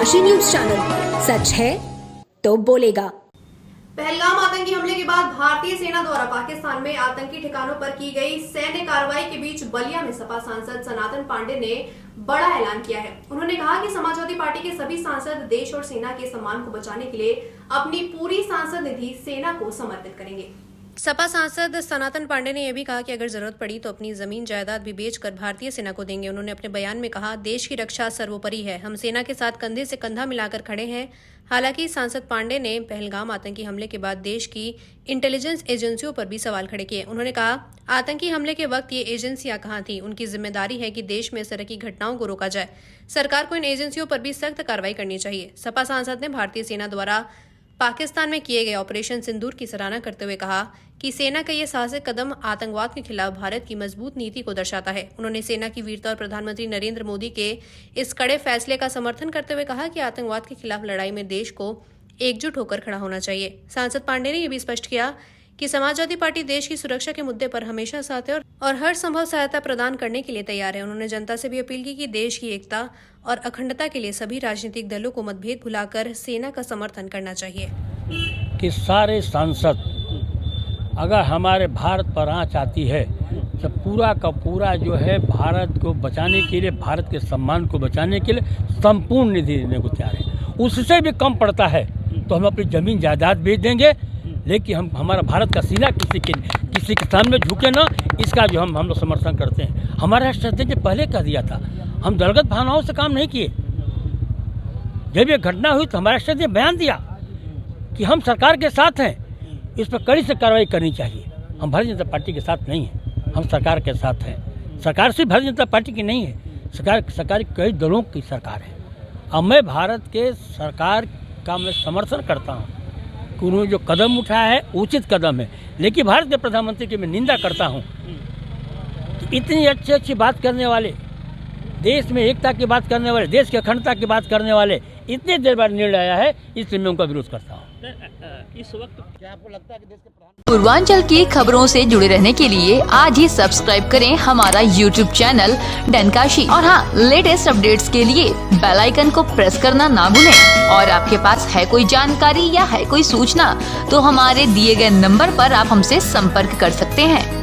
डनकाशी news channel, सच है तो बोलेगा। पहलगाम आतंकी हमले के बाद भारतीय सेना द्वारा पाकिस्तान में आतंकी ठिकानों पर की गई सैन्य कार्रवाई के बीच बलिया में सपा सांसद सनातन पांडे ने बड़ा ऐलान किया है। उन्होंने कहा कि समाजवादी पार्टी के सभी सांसद देश और सेना के सम्मान को बचाने के लिए अपनी पूरी सांसद निधि सेना को समर्पित करेंगे। सपा सांसद सनातन पांडे ने यह भी कहा कि अगर जरूरत पड़ी तो अपनी जमीन जायदाद भी बेचकर भारतीय सेना को देंगे। उन्होंने अपने बयान में कहा, देश की रक्षा सर्वोपरि है, हम सेना के साथ कंधे से कंधा मिलाकर खड़े हैं। हालांकि सांसद पांडे ने पहलगाम आतंकी हमले के बाद देश की इंटेलिजेंस एजेंसियों पर भी सवाल खड़े किए। उन्होंने कहा, आतंकी हमले के वक्त ये एजेंसियां कहां थी? उनकी जिम्मेदारी है कि देश में इस तरह की घटनाओं को रोका जाए। सरकार को इन एजेंसियों पर भी सख्त कार्रवाई करनी चाहिए। सपा सांसद ने भारतीय सेना द्वारा पाकिस्तान में किए गए ऑपरेशन सिंदूर की सराहना करते हुए कहा कि सेना का ये साहसिक कदम आतंकवाद के खिलाफ भारत की मजबूत नीति को दर्शाता है। उन्होंने सेना की वीरता और प्रधानमंत्री नरेंद्र मोदी के इस कड़े फैसले का समर्थन करते हुए कहा कि आतंकवाद के खिलाफ लड़ाई में देश को एकजुट होकर खड़ा होना चाहिए। सांसद पांडे ने यह भी स्पष्ट किया कि समाजवादी पार्टी देश की सुरक्षा के मुद्दे पर हमेशा साथ है और हर संभव सहायता प्रदान करने के लिए तैयार है। उन्होंने जनता से भी अपील की कि देश की एकता और अखंडता के लिए सभी राजनीतिक दलों को मतभेद भुलाकर सेना का समर्थन करना चाहिए। कि सारे सांसद अगर हमारे भारत पर आँच आती है तो पूरा का पूरा जो है भारत को बचाने के लिए, भारत के सम्मान को बचाने के लिए संपूर्ण निधि देने को तैयार है। उससे भी कम पड़ता है तो हम अपनी ज़मीन जायदाद बेच देंगे, लेकिन हम हमारा भारत का सीना किसी के सामने झुके ना, इसका जो हम लोग समर्थन करते हैं। हमारा राष्ट्रपति ने पहले कह दिया था, हम दलगत भावनाओं से काम नहीं किए। जब ये घटना हुई तो हमारा राष्ट्रपति ने बयान दिया कि हम सरकार के साथ हैं, इस पर कड़ी से कार्रवाई करनी चाहिए। हम भारतीय जनता पार्टी के साथ नहीं हैं, हम सरकार के साथ हैं। सरकार सिर्फ भारतीय जनता पार्टी की नहीं है, सरकार कई दलों की सरकार है। अब मैं भारत के सरकार का मैं समर्थन करता हूँ कि उन्होंने जो कदम उठाया है उचित कदम है, लेकिन भारत के प्रधानमंत्री की मैं निंदा करता हूँ कि इतनी अच्छी बात करने वाले, देश में एकता की बात करने वाले, देश की अखंडता की बात करने वाले इतने देर बाद निर्णय आया है, इसलिए मैं उनका विरोध करता हूँ। इस वक्त क्या आपको लगता है कि देश के पूर्वांचल की खबरों से जुड़े रहने के लिए आज ही सब्सक्राइब करें हमारा YouTube चैनल डनकाशी, और हाँ, लेटेस्ट अपडेट्स के लिए बेल आइकन को प्रेस करना ना भूलें। और आपके पास है कोई जानकारी या है कोई सूचना तो हमारे दिए गए नंबर पर आप हमसे संपर्क कर सकते हैं।